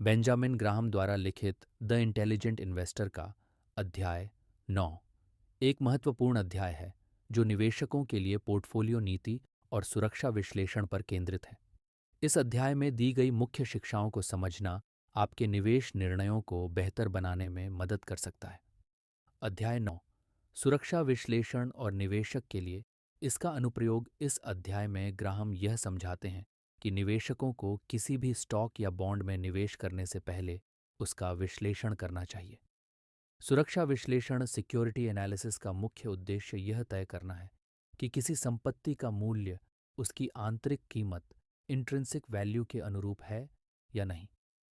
Benjamin Graham द्वारा लिखित the intelligent investor का अध्याय 9 एक महत्वपूर्ण अध्याय है जो निवेशकों के लिए पोर्टफोलियो नीति और सुरक्षा विश्लेषण पर केंद्रित है। इस अध्याय में दी गई मुख्य शिक्षाओं को समझना आपके निवेश निर्णयों को बेहतर बनाने में मदद कर सकता है। अध्याय 9 सुरक्षा विश्लेषण और निवेशक के लिए इसका अनुप्रयोग। इस अध्याय में ग्राहम यह समझाते हैं कि निवेशकों को किसी भी स्टॉक या बॉन्ड में निवेश करने से पहले उसका विश्लेषण करना चाहिए। सुरक्षा विश्लेषण सिक्योरिटी एनालिसिस का मुख्य उद्देश्य यह तय करना है कि किसी संपत्ति का मूल्य उसकी आंतरिक कीमत इंट्रिंसिक वैल्यू के अनुरूप है या नहीं।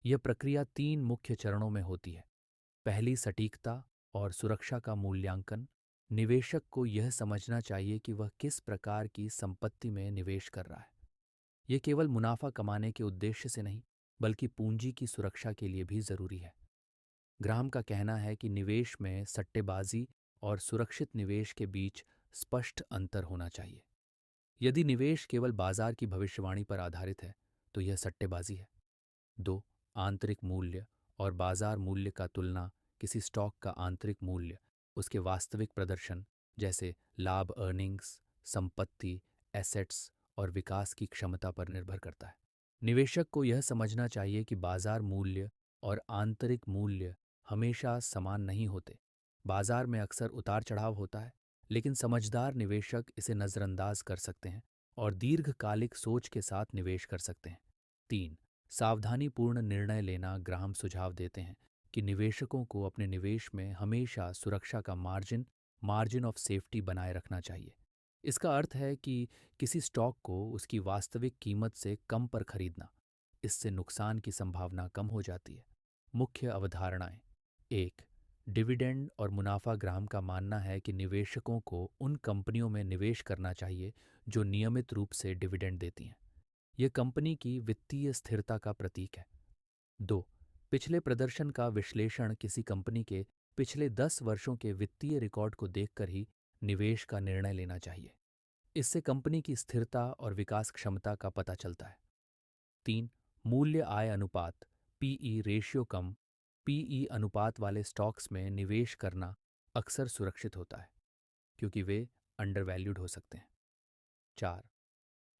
यह प्रक्रिया 3 मुख्य चरणों में होती है। पहली, सटीकता और सुरक्षा का मूल्यांकन। निवेशक को यह समझना चाहिए कि वह किस प्रकार की संपत्ति में निवेश कर रहा है। यह केवल मुनाफा कमाने के उद्देश्य से नहीं, बल्कि पूंजी की सुरक्षा के लिए भी जरूरी है। ग्राहम का कहना है कि निवेश में सट्टेबाजी और सुरक्षित निवेश के बीच स्पष्ट अंतर होना चाहिए। यदि निवेश केवल बाजार की भविष्यवाणी पर आधारित है, तो यह सट्टेबाजी है। 2. आंतरिक मूल्य और बाजार मूल्य का तुलना। किसी स्टॉक का आंतरिक मूल्य उसके वास्तविक प्रदर्शन जैसे लाभ, अर्निंग्स, संपत्ति, एसेट्स और विकास की क्षमता पर निर्भर करता है। निवेशक को यह समझना चाहिए कि बाजार मूल्य और आंतरिक मूल्य हमेशा समान नहीं होते। बाजार में अक्सर उतार चढ़ाव होता है, लेकिन समझदार निवेशक इसे नज़रअंदाज कर सकते हैं और दीर्घकालिक सोच के साथ निवेश कर सकते हैं। 3. सावधानीपूर्ण निर्णय लेना। ग्राहम सुझाव देते हैं कि निवेशकों को अपने निवेश में हमेशा सुरक्षा का मार्जिन ऑफ सेफ्टी बनाए रखना चाहिए। इसका अर्थ है कि किसी स्टॉक को उसकी वास्तविक कीमत से कम पर खरीदना। इससे नुकसान की संभावना कम हो जाती है। मुख्य अवधारणाएं। 1. डिविडेंड और मुनाफा। ग्राहम का मानना है कि निवेशकों को उन कंपनियों में निवेश करना चाहिए जो नियमित रूप से डिविडेंड देती हैं। यह कंपनी की वित्तीय स्थिरता का प्रतीक है। 2. पिछले प्रदर्शन का विश्लेषण। किसी कंपनी के पिछले 10 वर्षों के वित्तीय रिकॉर्ड को देखकर ही निवेश का निर्णय लेना चाहिए। इससे कंपनी की स्थिरता और विकास क्षमता का पता चलता है। 3. मूल्य आय अनुपात पीई रेशियो कम पीई अनुपात वाले स्टॉक्स में निवेश करना अक्सर सुरक्षित होता है, क्योंकि वे अंडरवैल्यूड हो सकते हैं। 4.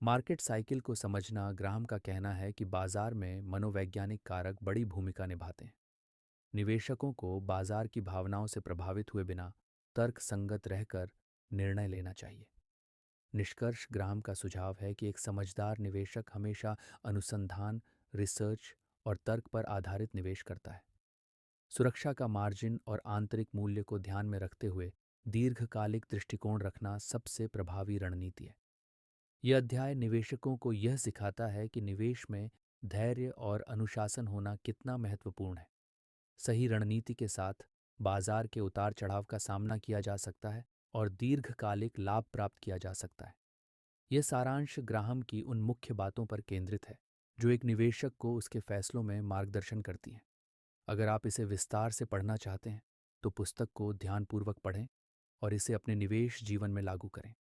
मार्केट साइकिल को समझना। ग्राहम का कहना है कि बाजार में मनोवैज्ञानिक कारक बड़ी भूमिका निभाते हैं। निवेशकों को बाजार की भावनाओं से प्रभावित हुए बिना तर्क संगत रहकर निर्णय लेना चाहिए। निष्कर्ष। ग्राहम का सुझाव है कि एक समझदार निवेशक हमेशा अनुसंधान, रिसर्च और तर्क पर आधारित निवेश करता है। सुरक्षा का मार्जिन और आंतरिक मूल्य को ध्यान में रखते हुए दीर्घकालिक दृष्टिकोण रखना सबसे प्रभावी रणनीति है। यह अध्याय निवेशकों को यह सिखाता है कि निवेश में धैर्य और अनुशासन होना कितना महत्वपूर्ण है। सही रणनीति के साथ बाजार के उतार चढ़ाव का सामना किया जा सकता है और दीर्घकालिक लाभ प्राप्त किया जा सकता है। यह सारांश ग्राहम की उन मुख्य बातों पर केंद्रित है जो एक निवेशक को उसके फैसलों में मार्गदर्शन करती हैं। अगर आप इसे विस्तार से पढ़ना चाहते हैं, तो पुस्तक को ध्यानपूर्वक पढ़ें और इसे अपने निवेश जीवन में लागू करें।